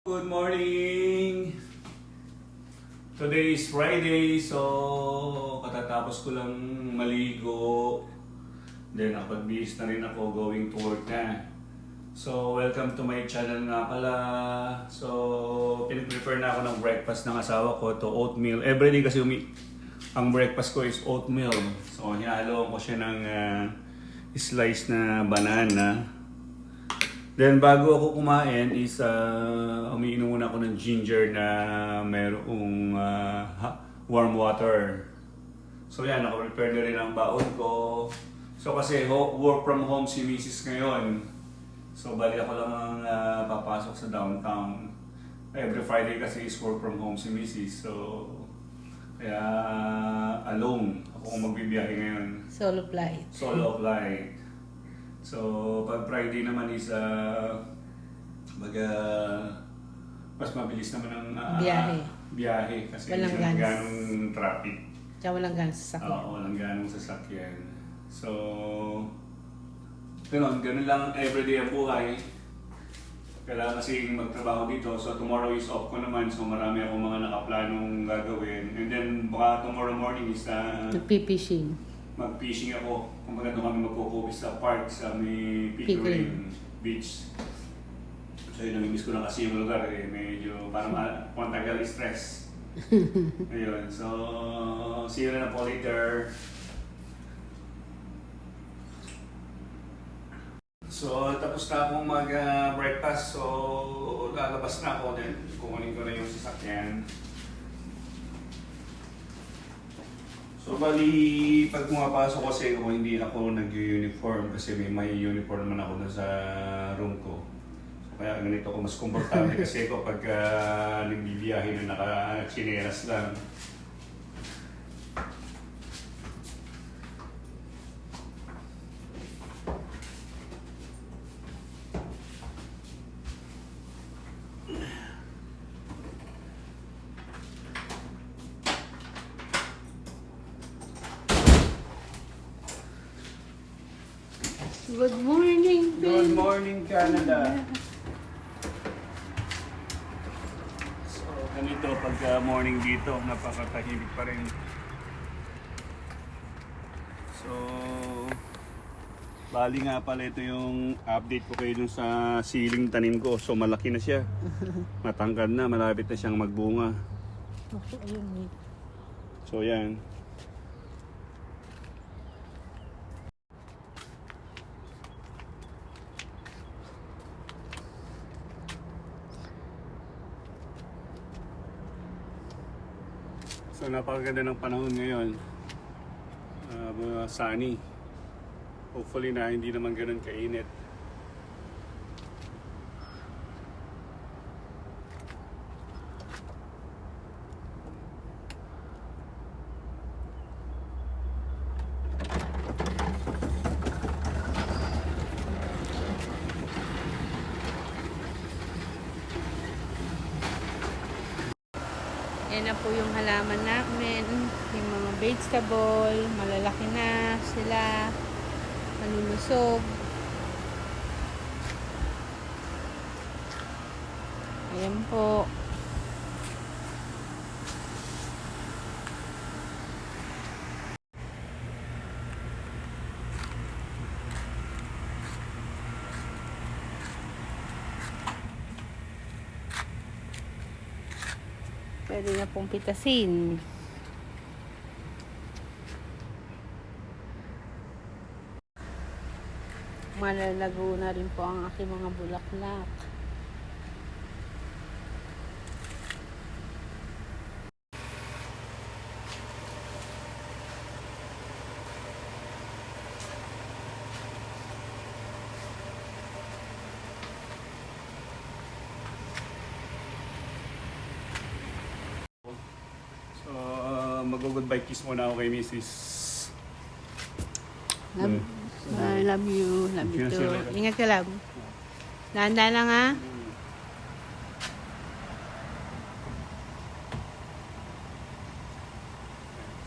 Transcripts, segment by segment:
Good morning! Today is Friday, so katatapos ko lang maligo. Then nakapag-bihis na rin ako going to work na. So welcome to my channel nga pala. So pinag-prepare na ako ng breakfast ng asawa ko to oatmeal. Everyday kasi ang breakfast ko is oatmeal. So hinahaloan ko siya ng slice na banana. Then bago ako kumain is umiinom muna ako ng ginger na mayroong warm water. So yan, naka-prepare na rin ang baon ko. So kasi work from home si Mrs. ngayon. So bali ako lang ang papasok sa downtown. Every Friday kasi is work from home si Mrs. So kaya alone ako magbibiyahe ngayon. Solo flight. Solo flight. So, pag Friday naman is mas mabilis naman ang biyahe kasi Walang hindi ganong traffic. Tsaka walang ganong sasakyan. Oo, walang ganong sasakyan. So, ganun lang everyday ang buhay. Kailangan kasi magtrabaho dito. So, tomorrow is off ko naman. So, marami akong mga nakaplanong gagawin. And then, baka tomorrow morning is Nagpipishing. mag-fishing ako. Kung doon kami magpupubis sa park sa may Pickering Beach. So yun, namimiss ko na kasi yung lugar eh. Medyo parang pantagal stress. Ayun, so see you na po later. So tapos na akong mag-breakfast. So lalabas na ako din. Kukunin ko na yung sasakyan. So bali, pag pumapasok kasi ako, hindi ako nag-uniform kasi may uniform naman ako na sa room ko. So, kaya ganito ako mas komportable kasi ako pag nagbibiyahe na naka-chineras lang. Good morning, Good morning, Canada! So, ganito pag morning dito, napakatahimik pa rin. So, bali nga pala ito yung update ko kayo dun sa siling tanim ko. So, malaki na siya. Matangkad na, malapit na siyang magbunga. Okay, ayun. So, yan. So napakaganda ng panahon ngayon, sunny. Hopefully na hindi naman ganun kainit. Yan na po yung halaman namin. Yung mga vegetable. Malalaki na sila. Malulusog. Ayan po. Pwede na pong pitasin. Malalago na rin po ang aking mga bulaklak. So mag-goodbye kiss muna ako kay Mrs. I love you. Love you Yes, too. yes. Ingat ka lang. Dahan-dahan lang ha.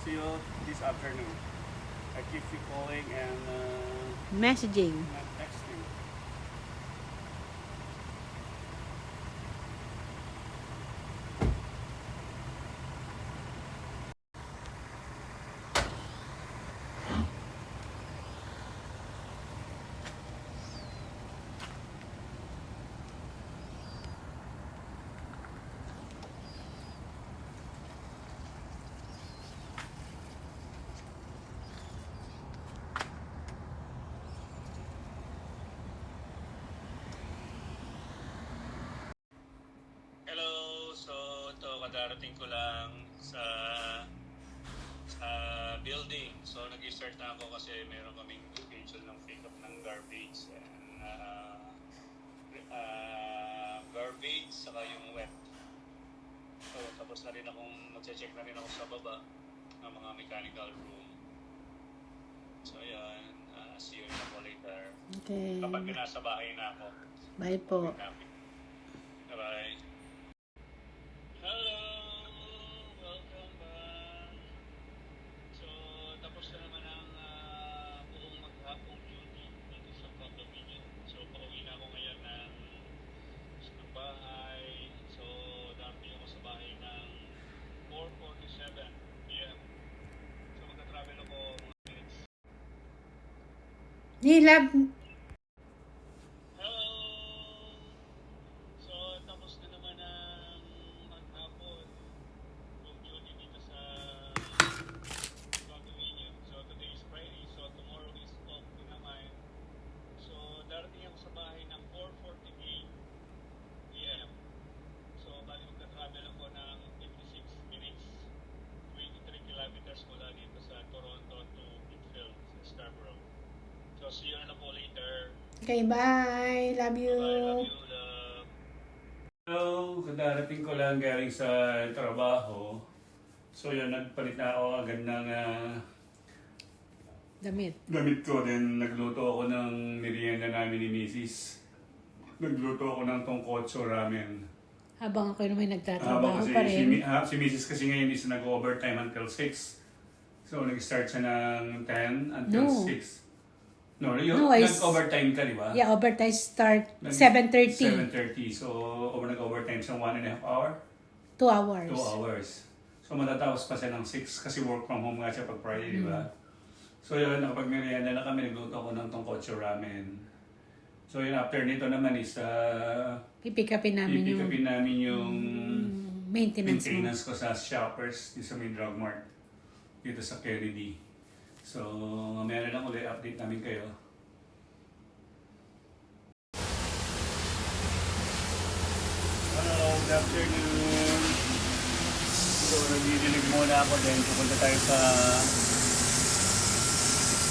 See you this afternoon. I keep you calling and Messaging. texting. kadarating ko lang sa building. So, nag-start na ako kasi meron kaming schedule ng pick-up ng garbage. And, garbage, saka yung wet. So, tapos na rin akong mag-check na rin ako sa baba ng mga mechanical room. So, yan. See you na later. Okay. Kapag nasa bahay na ako. Bye po. Bye-bye. Hello! Welcome back. So, tapos na naman ang buong maghapong duty dito sa condominium. So, pauwi na ako ngayon ng bahay. So, darating ako sa bahay ng 4:47 p.m. So, magka-travel ako mga minutes. Nilab. Hello! So, tapos na naman ang maghapon yung duty dito sa condominium. So, today is Friday. So, tomorrow is off ko naman. So, darating ako sa bahay ng 4:48 p.m. So, bali magka-travel ako ng 56 minutes, 23 kilometers mula dito sa Toronto to Pittsfield, sa Scarborough. So, see you na po later. Okay, bye. Love you. Bye, love you, love. Hello, kadarating ko lang galing sa trabaho. So yun, nagpalit na ako agad ng Damit. gamit ko. Then nagluto ako ng merienda namin ni Mrs. Nagluto ako ng tongkotso ramen. Habang ako naman Habang nagtatrabaho kasi pa rin. si Mrs. kasi ngayon is nag-overtime until 6. So nag-start siya ng 10 until No. 6. No, yun, No, nag-overtime ka, di ba? Yeah, overtime start 7:30. 7:30. So, nag-overtime sa 1.5 hour? 2 hours. 2 hours. So, matatapos pa siya ng 6 kasi work from home nga siya pag Friday, di ba? So, yun, nakapag-merienda na kami, nagluto ako ng tongkotso ramen. So, yun, after nito naman is, Pipick-upin namin yung ipikapin namin yung maintenance mo. maintenance ko sa Shoppers, dito sa main drug mart, dito sa Kennedy. So, mamaya na lang ulit update namin kayo. Hello, good afternoon. So, nagdidilig muna ako din. Pupunta tayo sa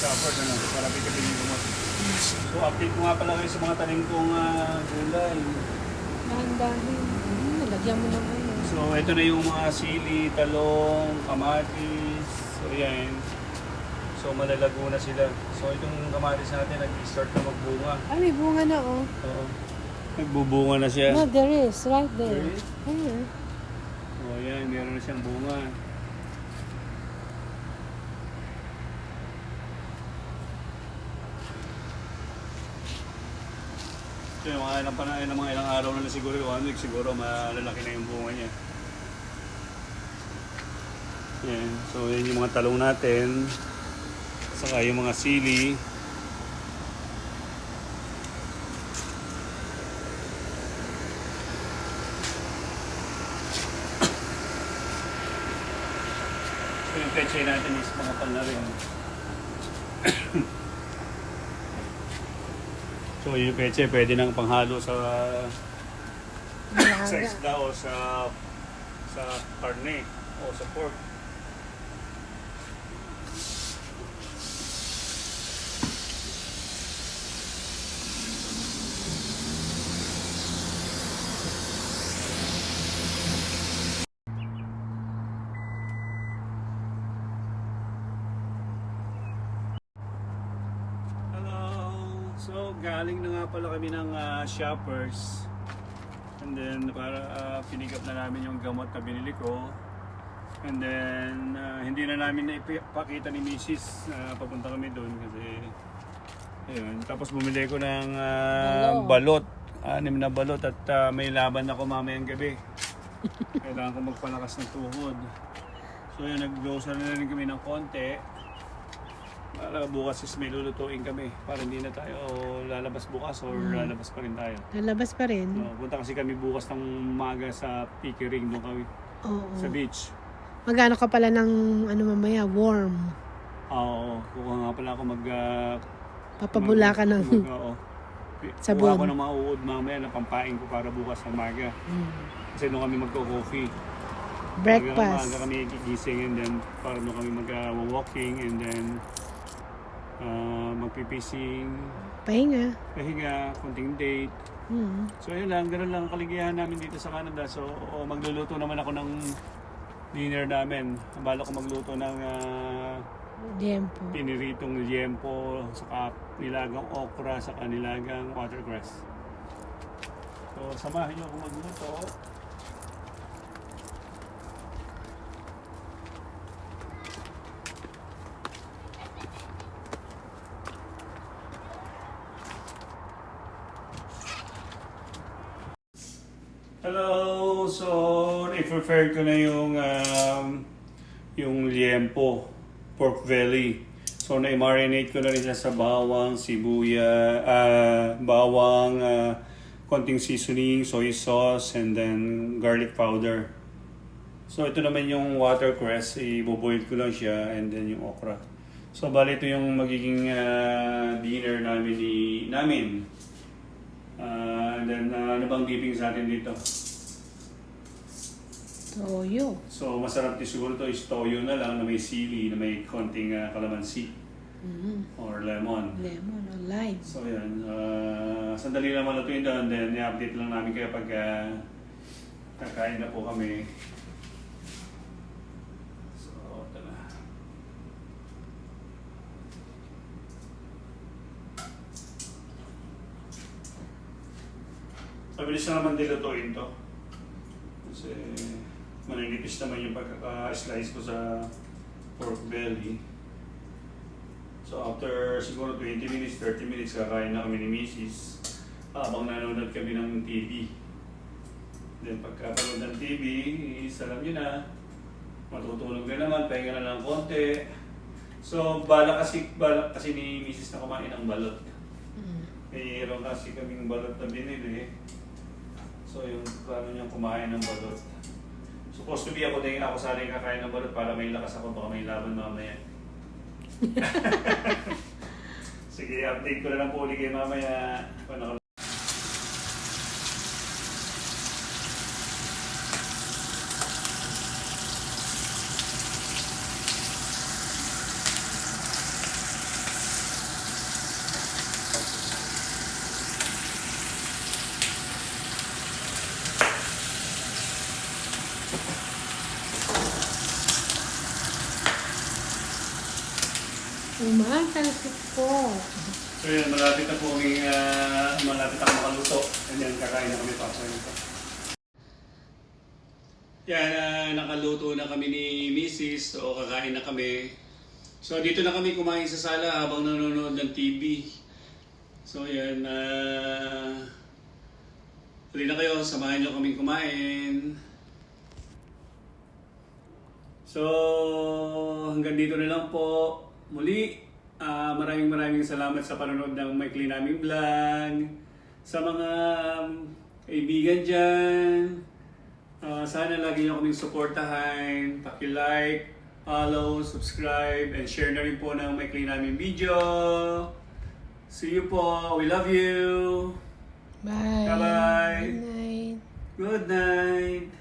Shoppers, para pikapin yung mo. So, update ko nga pala kayo sa mga tanim kong gulay. Dahan-dahan. Nalagyan mo naman. So, ito na yung mga sili, talong, kamatis. So, yan. So, malalago na sila. So, itong kamatis natin, nag-start na magbunga. Ay, may bunga na oh. Oo. Nagbubunga na siya. No, there is. Right there. There is? Here. O, yan. Meron na siyang bunga. So, yung mga ilang araw na siguro, 1 week siguro, malalaki na yung bunga niya. Yan. So, yan yung mga talong natin. Saka yung mga sili. So, yung peche natin is mga pal na rin. So, yung peche pwede nang panghalo sa isda o sa karne o sa pork. So, galing na nga pala kami ng Shoppers. And then, para pinick up na namin yung gamot na binili ko. And then, hindi na namin naipakita ni Mrs. Papunta kami doon kasi, ayun. Tapos bumili ko ng balot. 6 na balot at may laban ako mamayang gabi. Kailangan ko magpalakas ng tuhod. So, yun, nag-grocery na rin kami ng konti. Para bukas is may lulutuin kami para hindi na tayo lalabas bukas or lalabas pa rin tayo. Lalabas pa rin. So, punta kasi kami bukas ng umaga sa Pickering doon kami Oo. sa beach. Magano ka pala ng ano mamaya, warm. Oo, kukuha nga pala ako Papabula ka ng oo. sabon. Kuha ako ng mga uod mamaya na pampain ko para bukas ng umaga. Kasi doon kami magko-coffee. Breakfast. Hanggang kami gigising and then para doon kami mag-walking and then magpipising, Pahinga. pahinga, konting date. So yun lang, ganun lang ang kaligayahan namin dito sa Canada. So magluluto naman ako ng dinner namin. Bala ko magluto ng Liempo. piniritong liempo, saka nilagang okra, saka nilagang watercress. So samahan niyo ako magluto. Hello! So, i-prepare ko na yung liempo, pork belly. So, na-marinate ko na rin siya sa bawang, bawang, konting seasoning, soy sauce, and then garlic powder. So, ito naman yung watercress, i-boil ko lang siya, and then yung okra. So, bali ito yung magiging dinner namin. And then, ano bang dipping sa atin dito? Toyo. So, masarap din siguro ito is toyo na lang na may sili, na may konting kalamansi or lemon. Lemon or lime. So, yan. Sandali lang malutuin doon. Then, i-update lang namin kayo pag kakain na po kami. So, ito na. Mabilis na naman dilutuin to. Kasi maninipis naman yung pagkaka-slice ko sa pork belly. So after siguro 20 minutes, 30 minutes, kakain na kami ni Mrs. Habang nanonood kami ng TV. Then pagkapanood ng TV, alam nyo na, matutulog na naman, pahinga na lang konti. So balak kasi ni Mrs. na kumain ng balot. Mayroon kasi kaming balot na binili. So yung plano niyang kumain ng balot. Supposed to be ako sana yung kakain ng balot para may lakas ako, baka may laban mamaya. Sige, update ko na lang po ulit kayo mamaya. Umatalsik po. So yun, malapit na po malapit ako makaluto. And then kakain na kami pa. Yan, nakaluto na kami ni Mrs. So kakain na kami. So dito na kami kumain sa sala habang nanonood ng TV. So yan, huli na kayo, samahan nyo kaming kumain. So hanggang dito na lang po. Muli, maraming salamat sa panonood ng maikli naming vlog. Sa mga kaibigan dyan, sana lagi niyo kaming suportahan. Paki-like, follow, subscribe, and share na rin po ng maikli naming video. See you po. We love you. Bye. Bye-bye. Good night. Good night.